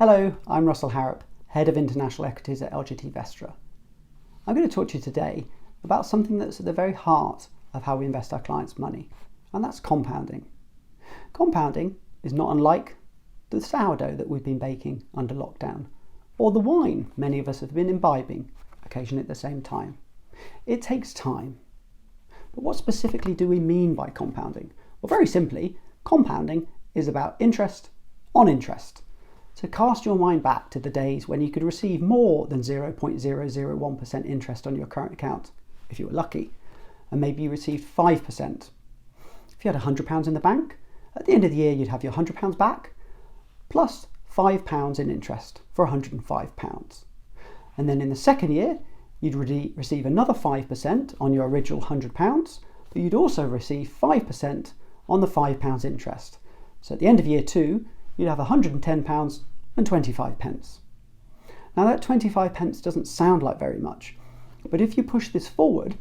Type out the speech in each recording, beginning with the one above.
Hello, I'm Russell Harrop, Head of International Equities at LGT Vestra. I'm going to talk to you today about something that's at the very heart of how we invest our clients' money, and that's compounding. Compounding is not unlike the sourdough that we've been baking under lockdown, or the wine many of us have been imbibing, occasionally at the same time. It takes time. But what specifically do we mean by compounding? Well, very simply, compounding is about interest on interest. So cast your mind back to the days when you could receive more than 0.001% interest on your current account, if you were lucky, and maybe you received 5%. If you had £100 in the bank, at the end of the year you'd have your £100 back, plus £5 in interest for £105. And then in the second year, you'd receive another 5% on your original £100, but you'd also receive 5% on the £5 interest. So at the end of year 2, you'd have £110 and 25 pence. Now that 25 pence doesn't sound like very much, but if you push this forward,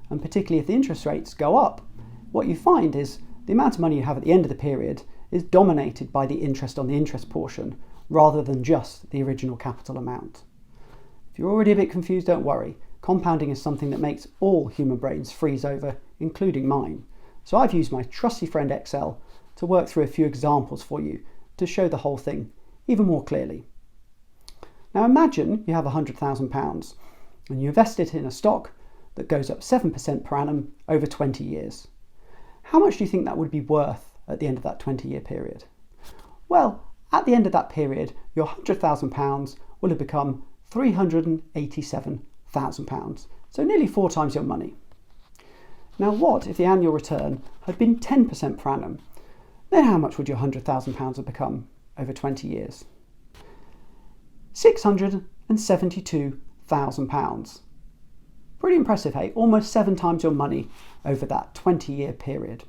and particularly if the interest rates go up, what you find is the amount of money you have at the end of the period is dominated by the interest on the interest portion, rather than just the original capital amount. If you're already a bit confused, don't worry. Compounding is something that makes all human brains freeze over, including mine. So I've used my trusty friend Excel to work through a few examples for you to show the whole thing even more clearly. Now imagine you have £100,000 and you invest it in a stock that goes up 7% per annum over 20 years. How much do you think that would be worth at the end of that 20-year period? Well, at the end of that period, your £100,000 will have become £387,000, so nearly 4 times your money. Now what if the annual return had been 10% per annum? Then how much would your £100,000 have become over 20 years? £672,000. Pretty impressive, hey? Almost 7 times your money over that 20-year period.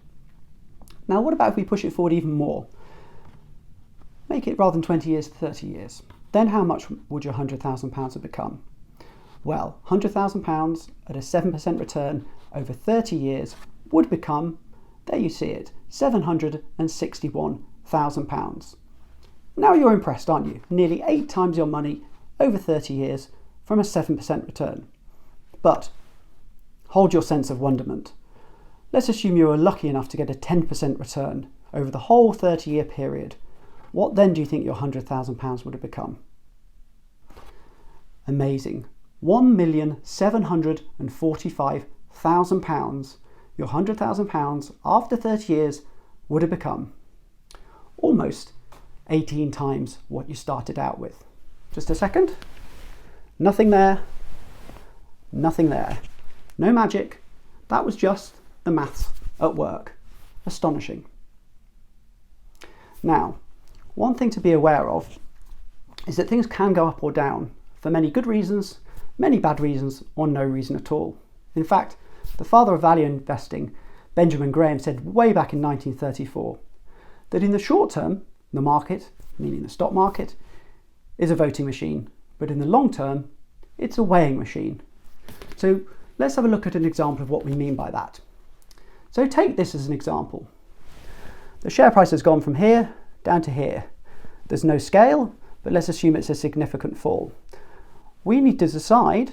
Now what about if we push it forward even more? Make it rather than 20 years, 30 years. Then how much would your £100,000 have become? Well, £100,000 at a 7% return over 30 years would become, there you see it, £761,000. Now you're impressed, aren't you? Nearly 8 times your money over 30 years from a 7% return. But hold your sense of wonderment. Let's assume you were lucky enough to get a 10% return over the whole 30-year period. What then do you think your £100,000 would have become? Amazing. £1,745,000. Your £100,000 after 30 years would have become almost 18 times what you started out with. Just a second. Nothing there. Nothing there. No magic. That was just the maths at work. Astonishing. Now, one thing to be aware of is that things can go up or down for many good reasons, many bad reasons, or no reason at all. In fact, the father of value investing, Benjamin Graham, said way back in 1934 that in the short term, the market, meaning the stock market, is a voting machine, but in the long term, it's a weighing machine. So let's have a look at an example of what we mean by that. So take this as an example. The share price has gone from here down to here. There's no scale, but let's assume it's a significant fall. We need to decide,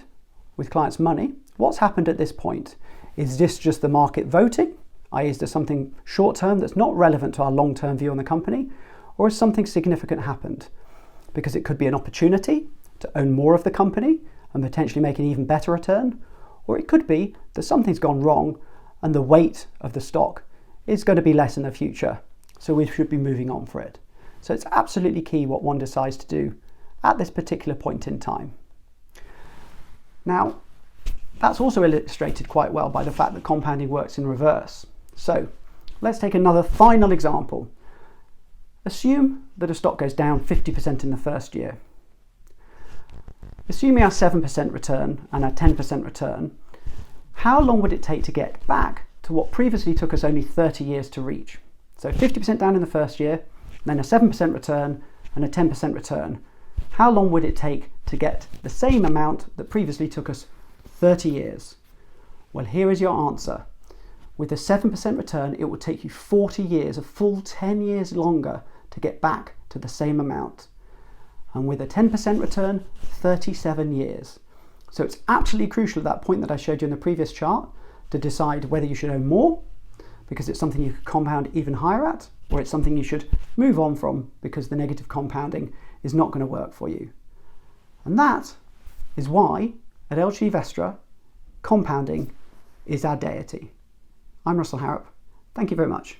with clients' money, what's happened at this point. Is this just the market voting? i.e. is there something short-term that's not relevant to our long-term view on the company? Or has something significant happened? Because it could be an opportunity to own more of the company and potentially make an even better return. Or it could be that something's gone wrong and the weight of the stock is going to be less in the future. So we should be moving on for it. So it's absolutely key what one decides to do at this particular point in time. Now, that's also illustrated quite well by the fact that compounding works in reverse. So let's take another final example. Assume that a stock goes down 50% in the first year. Assuming our 7% return and our 10% return, how long would it take to get back to what previously took us only 30 years to reach? So 50% down in the first year, then a 7% return and a 10% return. How long would it take to get the same amount that previously took us 30 years? Well, here is your answer. With a 7% return, it will take you 40 years, a full 10 years longer to get back to the same amount. and with a 10% return, 37 years. So it's absolutely crucial at that point that I showed you in the previous chart to decide whether you should own more, because it's something you could compound even higher at, or it's something you should move on from because the negative compounding is not going to work for you. And that is why at LGT Vestra, compounding is our deity. I'm Russell Harrop. Thank you very much.